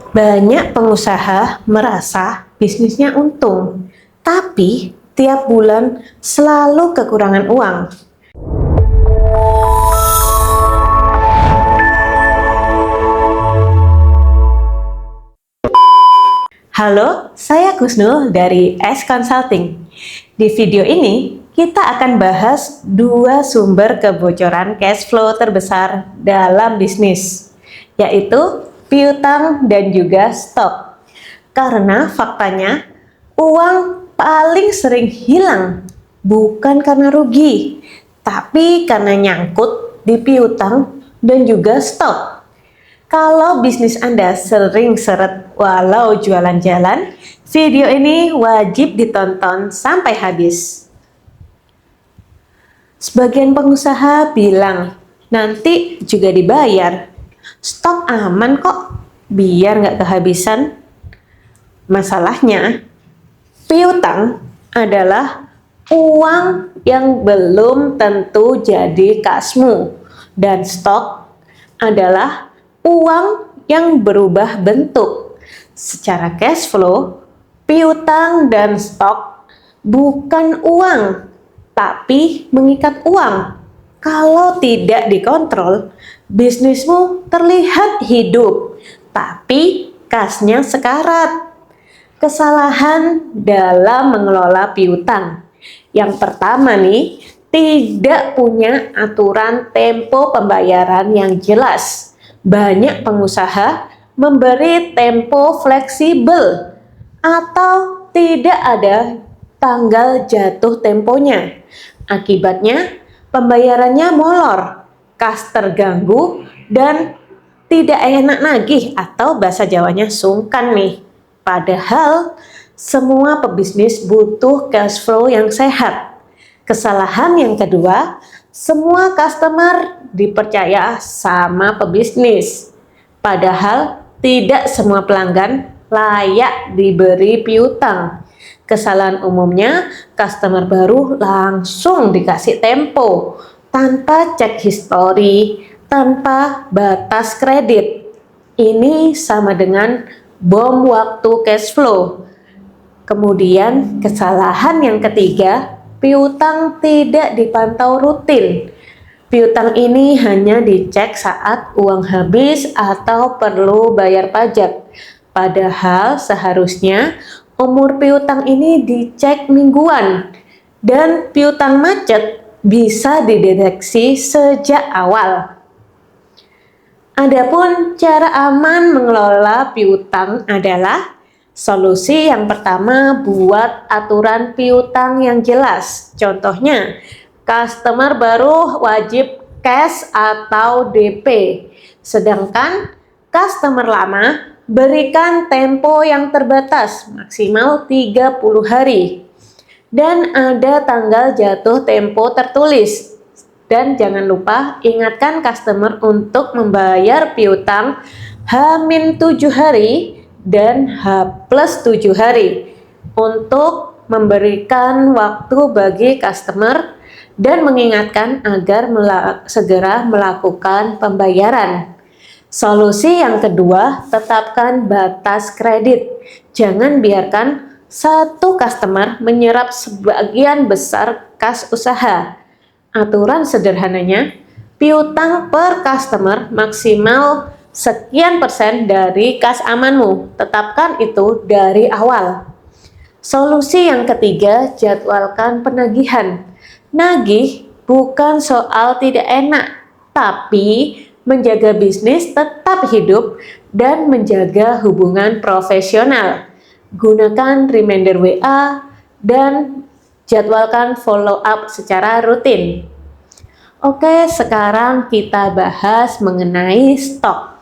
Banyak pengusaha merasa bisnisnya untung, tapi tiap bulan selalu kekurangan uang. Halo, saya Kusnul dari S Consulting. Di video ini, kita akan bahas dua sumber kebocoran cash flow terbesar dalam bisnis, yaitu piutang dan juga stok. Karena faktanya, uang paling sering hilang bukan karena rugi, tapi karena nyangkut di piutang dan juga stok. Kalau bisnis Anda sering seret walau jualan jalan, video ini wajib ditonton sampai habis. Sebagian pengusaha bilang, nanti juga dibayar. Stok aman kok, biar nggak kehabisan. Masalahnya, piutang adalah uang yang belum tentu jadi kasmu, dan stok adalah uang yang berubah bentuk. Secara cash flow, piutang dan stok bukan uang, tapi mengikat uang. Kalau tidak dikontrol, bisnismu terlihat hidup, tapi kasnya sekarat. Kesalahan dalam mengelola piutang. Yang pertama nih, tidak punya aturan tempo pembayaran yang jelas. Banyak pengusaha memberi tempo fleksibel atau tidak ada tanggal jatuh temponya. Akibatnya, pembayarannya molor, kas terganggu, dan tidak enak nagih atau bahasa Jawanya sungkan nih. Padahal semua pebisnis butuh cash flow yang sehat. Kesalahan yang kedua, semua customer dipercaya sama pebisnis. Padahal tidak semua pelanggan layak diberi piutang. Kesalahan umumnya, customer baru langsung dikasih tempo, tanpa cek histori, tanpa batas kredit. Ini sama dengan bom waktu cash flow. Kemudian kesalahan yang ketiga, piutang tidak dipantau rutin. Piutang ini hanya dicek saat uang habis atau perlu bayar pajak. Padahal seharusnya umur piutang ini dicek mingguan, dan piutang macet bisa dideteksi sejak awal. Adapun cara aman mengelola piutang adalah solusi yang pertama, buat aturan piutang yang jelas. Contohnya, customer baru wajib cash atau DP, sedangkan customer lama berikan tempo yang terbatas, maksimal 30 hari. Dan ada tanggal jatuh tempo tertulis. Dan jangan lupa ingatkan customer untuk membayar piutang H-7 hari dan H+7 hari untuk memberikan waktu bagi customer dan mengingatkan agar segera melakukan pembayaran. Solusi yang kedua, tetapkan batas kredit. Jangan biarkan satu customer menyerap sebagian besar kas usaha. Aturan sederhananya, piutang per customer maksimal sekian persen dari kas amanmu. Tetapkan itu dari awal. Solusi yang ketiga, jadwalkan penagihan. Nagih bukan soal tidak enak, tapi menjaga bisnis tetap hidup dan menjaga hubungan profesional. Gunakan reminder WA dan jadwalkan follow up secara rutin. Oke, sekarang kita bahas mengenai stok.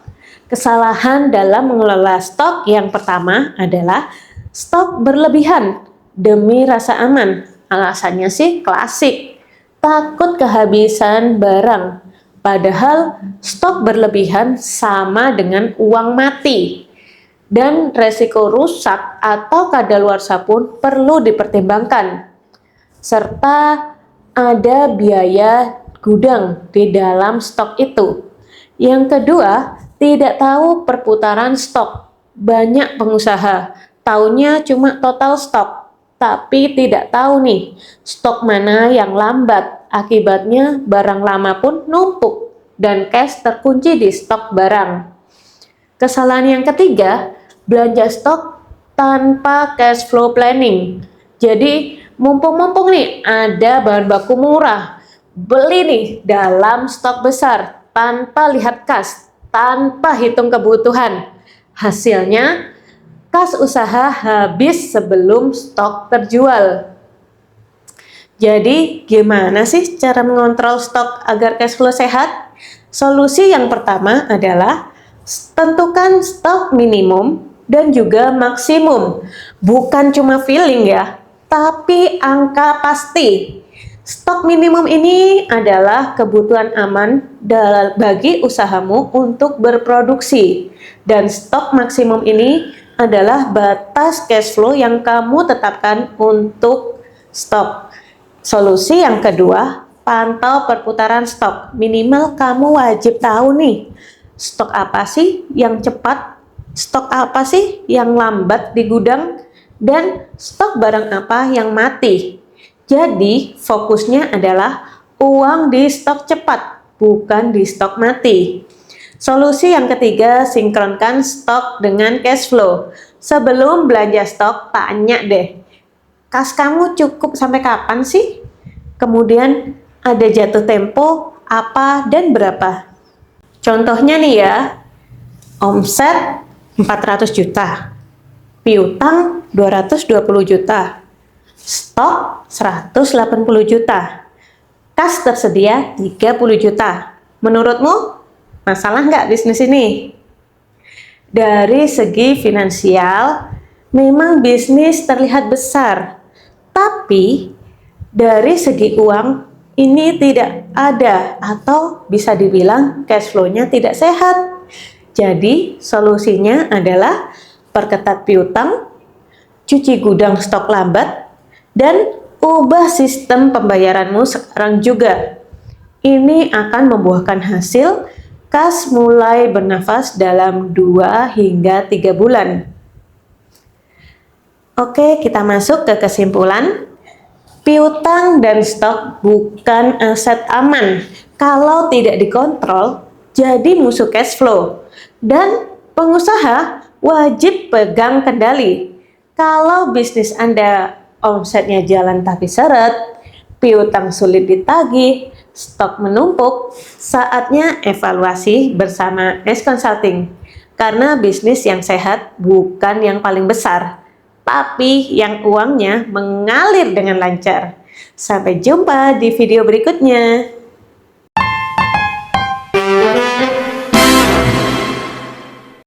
Kesalahan dalam mengelola stok yang pertama adalah stok berlebihan demi rasa aman. Alasannya sih klasik, takut kehabisan barang. Padahal stok berlebihan sama dengan uang mati. Dan resiko rusak atau kadaluarsa pun perlu dipertimbangkan. Serta ada biaya gudang di dalam stok itu. Yang kedua, tidak tahu perputaran stok. Banyak pengusaha taunya cuma total stok, tapi tidak tahu nih stok mana yang lambat. Akibatnya barang lama pun numpuk dan cash terkunci di stok barang. Kesalahan yang ketiga, belanja stok tanpa cash flow planning. Jadi mumpung-mumpung nih ada bahan baku murah, beli nih dalam stok besar tanpa lihat kas, tanpa hitung kebutuhan. Hasilnya kas usaha habis sebelum stok terjual. Jadi gimana sih cara mengontrol stok agar cash flow sehat? Solusi yang pertama adalah tentukan stok minimum dan juga maksimum. Bukan cuma feeling ya, tapi angka pasti. Stok minimum ini adalah kebutuhan aman bagi usahamu untuk berproduksi. Dan stok maksimum ini adalah batas cash flow yang kamu tetapkan untuk stok. Solusi yang kedua, pantau perputaran stok. Minimal kamu wajib tahu nih, stok apa sih yang cepat, stok apa sih yang lambat di gudang, dan stok barang apa yang mati. Jadi fokusnya adalah uang di stok cepat, bukan di stok mati. Solusi yang ketiga, sinkronkan stok dengan cash flow. Sebelum belanja stok, tanya deh, kas kamu cukup sampai kapan sih? Kemudian ada jatuh tempo apa dan berapa. Contohnya nih ya, omset 400 juta, piutang 220 juta, stok 180 juta, kas tersedia 30 juta. Menurutmu masalah nggak bisnis ini? Dari segi finansial, memang bisnis terlihat besar, tapi dari segi uang ini tidak ada atau bisa dibilang cash flow-nya tidak sehat. Jadi solusinya adalah perketat piutang, cuci gudang stok lambat, dan ubah sistem pembayaranmu sekarang juga. Ini akan membuahkan hasil kas mulai bernafas dalam 2 hingga 3 bulan. Oke, kita masuk ke kesimpulan. Piutang dan stok bukan aset aman. Kalau tidak dikontrol, jadi musuh cash flow. Dan pengusaha wajib pegang kendali. Kalau bisnis Anda omsetnya jalan tapi seret, piutang sulit ditagih, stok menumpuk, saatnya evaluasi bersama S Consulting. Karena bisnis yang sehat bukan yang paling besar, tapi yang uangnya mengalir dengan lancar. Sampai jumpa di video berikutnya.